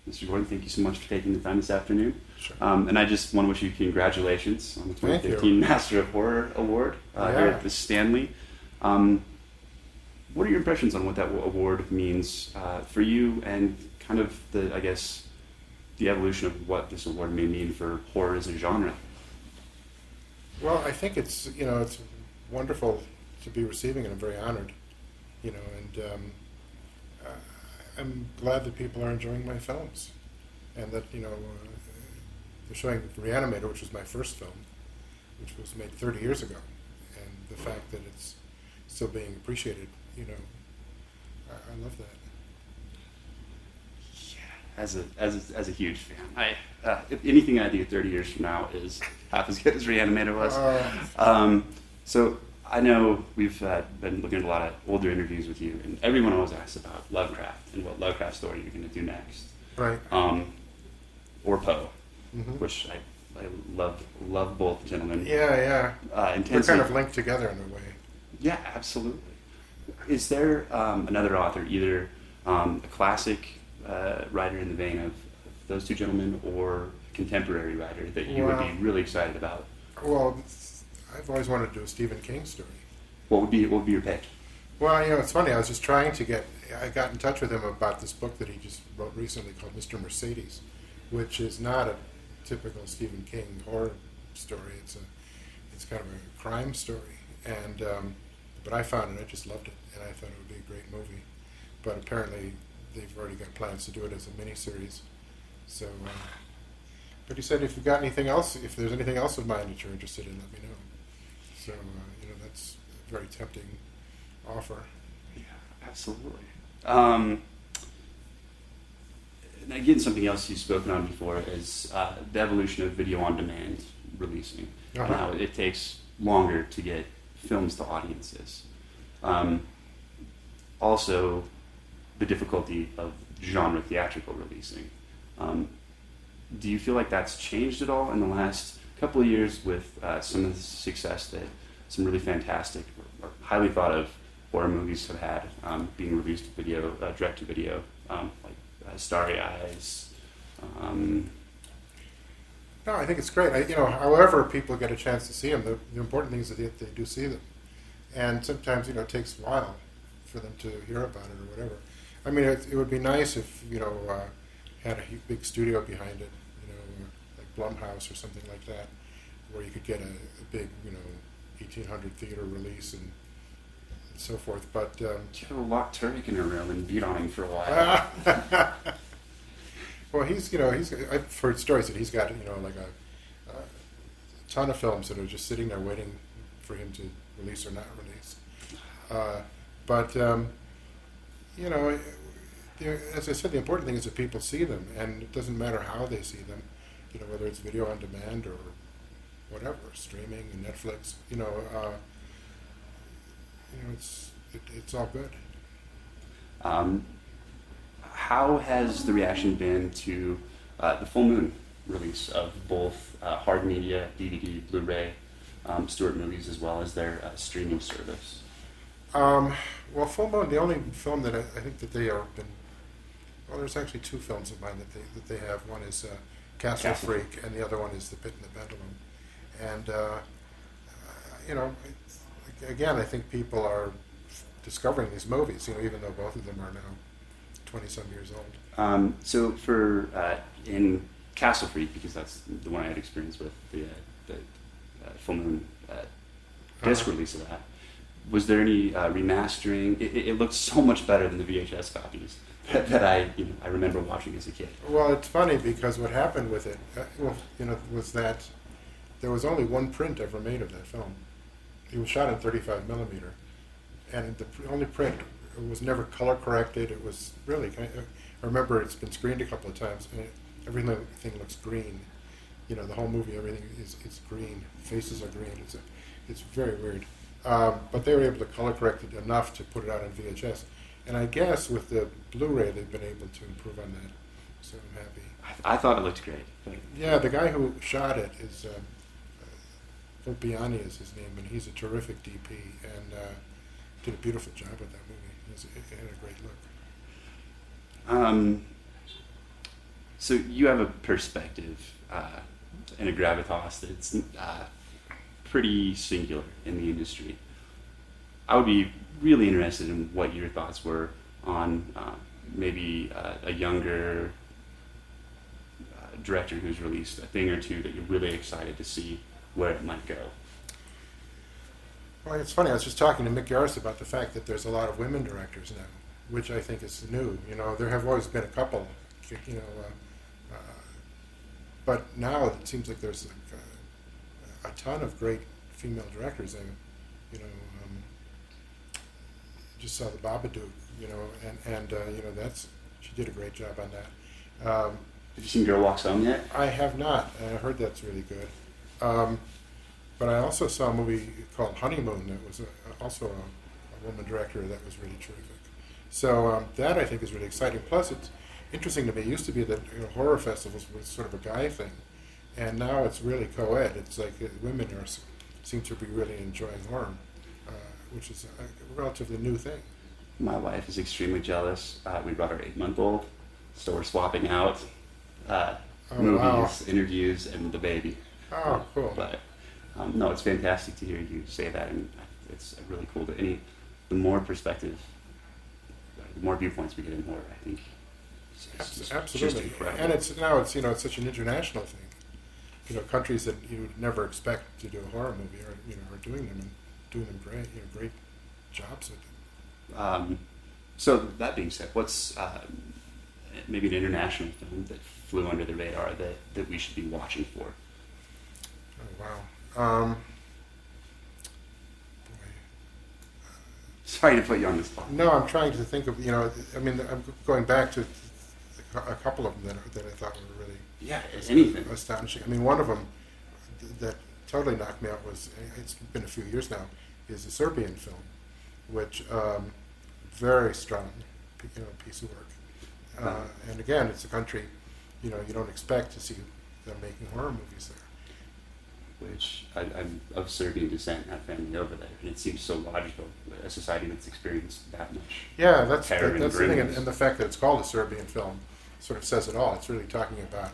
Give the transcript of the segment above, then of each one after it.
Mr. Gordon, thank you so much for taking the time this afternoon. Sure. And I just want to wish you congratulations on the 2015 Master of Horror Award here at the Stanley. What are your impressions on what that award means for you, and kind of the evolution of what this award may mean for horror as a genre? Well, I think it's wonderful to be receiving it. I'm very honored, and I'm glad that people are enjoying my films, and that they're showing Re-Animator, which was my first film, which was made 30 years ago, and the fact that it's still being appreciated, I love that. Yeah, as a huge fan, if anything I do 30 years from now is half as good as Re-Animator was. So I know we've been looking at a lot of older interviews with you, and everyone always asks about Lovecraft and what Lovecraft story you're going to do next. Right. Or Poe, Mm-hmm. which I love both gentlemen. Yeah. They're kind of linked together in a way. Yeah, absolutely. Is there another author, either a classic writer in the vein of those two gentlemen, or a contemporary writer that you would be really excited about? Well, I've always wanted to do a Stephen King story. What would be your pick? Well, it's funny. I was just trying to I got in touch with him about this book that he just wrote recently called Mr. Mercedes, which is not a typical Stephen King horror story. It's kind of a crime story, and but I found it. I just loved it, and I thought it would be a great movie. But apparently, they've already got plans to do it as a miniseries. So, but he said, if you've got anything else, if there's anything else of mine that you're interested in, let me know. So, that's a very tempting offer. Yeah, absolutely. And again, something else you've spoken on before is the evolution of video on demand releasing. Uh-huh. And how it takes longer to get films to audiences. Also, the difficulty of genre theatrical releasing. Do you feel like that's changed at all in the last couple of years with some of the success that some really fantastic or highly thought of horror movies have had being released to video, direct to video, like Starry Eyes? No, I think it's great. However people get a chance to see them, the important thing is that they do see them. And sometimes, it takes a while for them to hear about it or whatever. I mean, it would be nice if, had a big studio behind it, like Blumhouse or something like that, where you could get a big, 1,800 theater release and so forth. But get a lock Turek in a room and beat on him for a while. Well, I've heard stories that he's got, like a ton of films that are just sitting there waiting for him to release or not release. But as I said, the important thing is that people see them, and it doesn't matter how they see them, whether it's video on demand or whatever, streaming and Netflix. It's all good. How has the reaction been to the Full Moon release of both hard media, DVD, Blu-ray, Stuart movies, as well as their streaming service? Well, Full Moon, the only film that I think that they have been, well, there's actually two films of mine that they have. One is Castle Freak, and the other one is The Pit and the Pendulum. And again, I think people are discovering these movies, even though both of them are now 20-some years old. So for in Castle Freak, because that's the one I had experience with, the Full Moon disc release of that, was there any remastering? It looked so much better than the VHS copies that I remember watching as a kid. Well, it's funny because what happened with it, was that there was only one print ever made of that film. It was shot in 35 millimeter, and the only print was never color corrected. It was really I remember it's been screened a couple of times, and everything looks green. The whole movie, everything is green. Faces are green. It's very weird. But they were able to color correct it enough to put it out on VHS. And I guess with the Blu-ray, they've been able to improve on that. So I'm happy. I thought it looked great. Yeah, the guy who shot it is Volpiani is his name, and he's a terrific DP and did a beautiful job with that movie. It had a great look. So you have a perspective and a gravitas that's pretty singular in the industry. I would be really interested in what your thoughts were on maybe a younger director who's released a thing or two that you're really excited to see where it might go. Well, it's funny. I was just talking to Mick Garris about the fact that there's a lot of women directors now, which I think is new. You know, there have always been a couple, you know, but now it seems like there's like, a ton of great female directors. You know, just saw the Babadook, you know, and you know, she did a great job on that. Have you seen Girl Walks Home yet? I have not. I heard that's really good. But I also saw a movie called Honeymoon that was also a woman director that was really terrific. So that I think is really exciting. Plus, it's interesting to me. It used to be that, you know, horror festivals was sort of a guy thing, and now it's really co-ed. It's like women seem to be really enjoying horror, which is a relatively new thing. My wife is extremely jealous. We brought our 8-month-old, so we're swapping out movies, wow. interviews, and the baby. Oh, cool. But no, it's fantastic to hear you say that, and it's really cool that the more perspective, the more viewpoints we get in horror, I think. It's Absolutely. just incredible. And it's you know, it's such an international thing. You know, countries that you would never expect to do a horror movie are doing them and doing them great. You know, great jobs with them. So that being said, what's maybe an international film that flew under the radar that we should be watching for? Oh wow. Boy. Sorry to put you on the spot. No, I'm trying to think of, you know, I mean, I'm going back to a couple of them that I thought were really anything astonishing. I mean, one of them that totally knocked me out was, it's been a few years now, is a Serbian film, which very strong, you know, piece of work. And again, it's a country, you know, you don't expect to see them making horror movies there. Which I'm of Serbian descent, have family over there, and it seems so logical, a society that's experienced that much. Yeah, that's terror the and thing, grimness. and the fact that it's called a Serbian film sort of says it all. It's really talking about,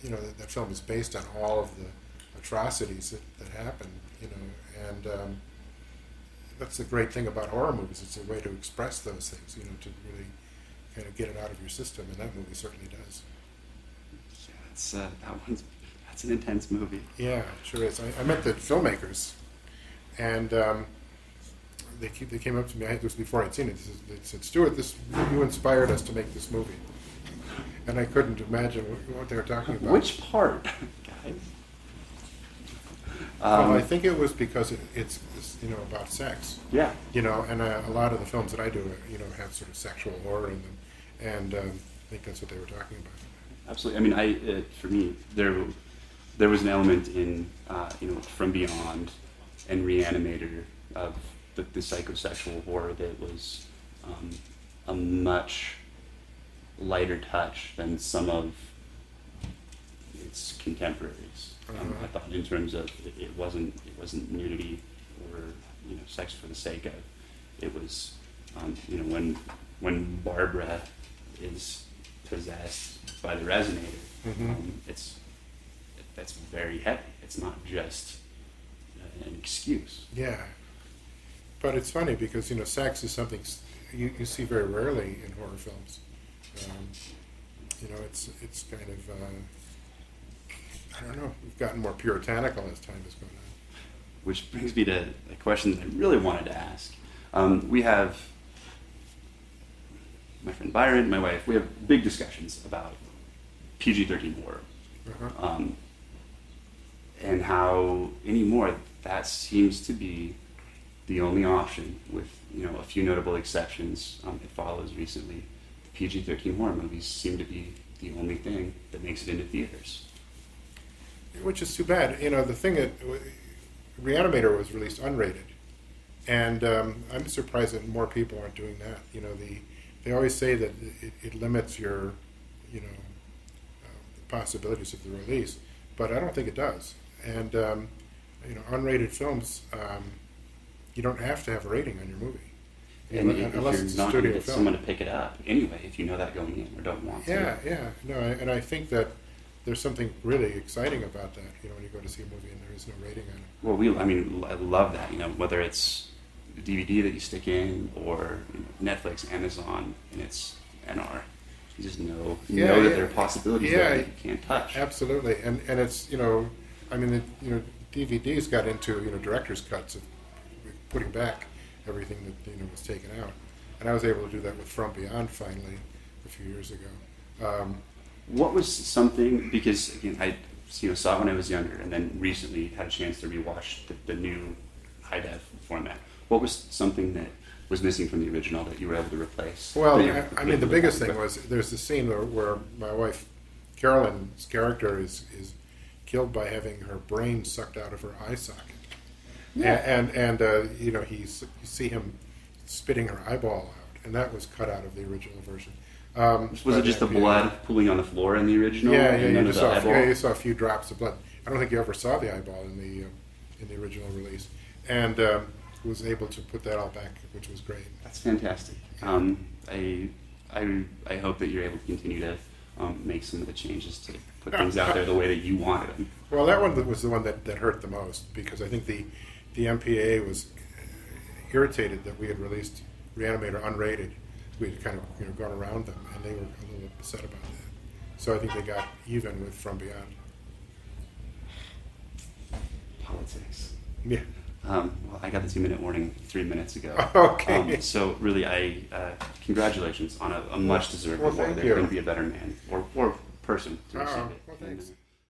you know, that film is based on all of the atrocities that happen, you know, and that's the great thing about horror movies. It's a way to express those things, you know, to really kind of get it out of your system, and that movie certainly does. Yeah, that's an intense movie. Yeah, it sure is. I met the filmmakers, and they came up to me. I think it was before I'd seen it. They said, "Stuart, you inspired us to make this movie," and I couldn't imagine what they were talking about. Which part, guys? Well, I think it was because it's you know, about sex. Yeah. You know, and a lot of the films that I do, you know, have sort of sexual horror in them, and I think that's what they were talking about. Absolutely. I mean, for me, there was an element in you know, From Beyond and Re-Animator of the psychosexual horror that was a much lighter touch than some of its contemporaries. I thought, in terms of it wasn't nudity or, you know, sex for the sake of. It was you know, when Barbara is possessed by the resonator, that's very heavy. It's not just an excuse. Yeah, but it's funny because, you know, sex is something you see very rarely in horror films. You know, it's kind of I don't know. We've gotten more puritanical as time has gone on. Which brings me to a question that I really wanted to ask. We have my friend Byron, my wife. We have big discussions about PG-13 horror. And how anymore that seems to be the only option, with, you know, a few notable exceptions. It follows recently. PG-13 horror movies seem to be the only thing that makes it into theaters. Which is too bad. You know, the thing that Re-Animator was released unrated, and I'm surprised that more people aren't doing that. You know, they always say that it limits your, you know, the possibilities of the release, but I don't think it does. And you know, unrated films, you don't have to have a rating on your movie. And unless if it's you're a not going studio to get film. someone to pick it up anyway, if you know that going in or don't want to. Yeah. No, and I think that there's something really exciting about that. When you go to see a movie and there is no rating on it. Well, I love that. Whether it's a DVD that you stick in or Netflix, Amazon, and it's NR. You just know that there are possibilities there that you can't touch. Absolutely, and it's DVDs got into director's cuts of putting back everything that was taken out, and I was able to do that with From Beyond finally a few years ago. What was something, because again I saw it when I was younger, and then recently had a chance to rewatch the new high def format. What was something that was missing from the original that you were able to replace? Well, the biggest thing was there's the scene where my wife Carolyn's character is killed by having her brain sucked out of her eye socket. Yeah. And you see him spitting her eyeball out, and that was cut out of the original version. Was it just the blood pooling on the floor in the original? Yeah, you saw a few drops of blood. I don't think you ever saw the eyeball in the original release, and was able to put that all back, which was great. That's fantastic. I hope that you're able to continue to make some of the changes to put things out there the way that you wanted them. Well, that one was the one that hurt the most, because I think the MPAA was irritated that we had released Re-Animator unrated. We had kind of gone around them, and they were a little upset about that. So I think they got even with From Beyond. Politics. Yeah. Well, I got the 2-minute warning 3 minutes ago. Okay. So really, congratulations on a much deserved award. Thank There you. couldn't be a better man or person to receive it. Well, thanks.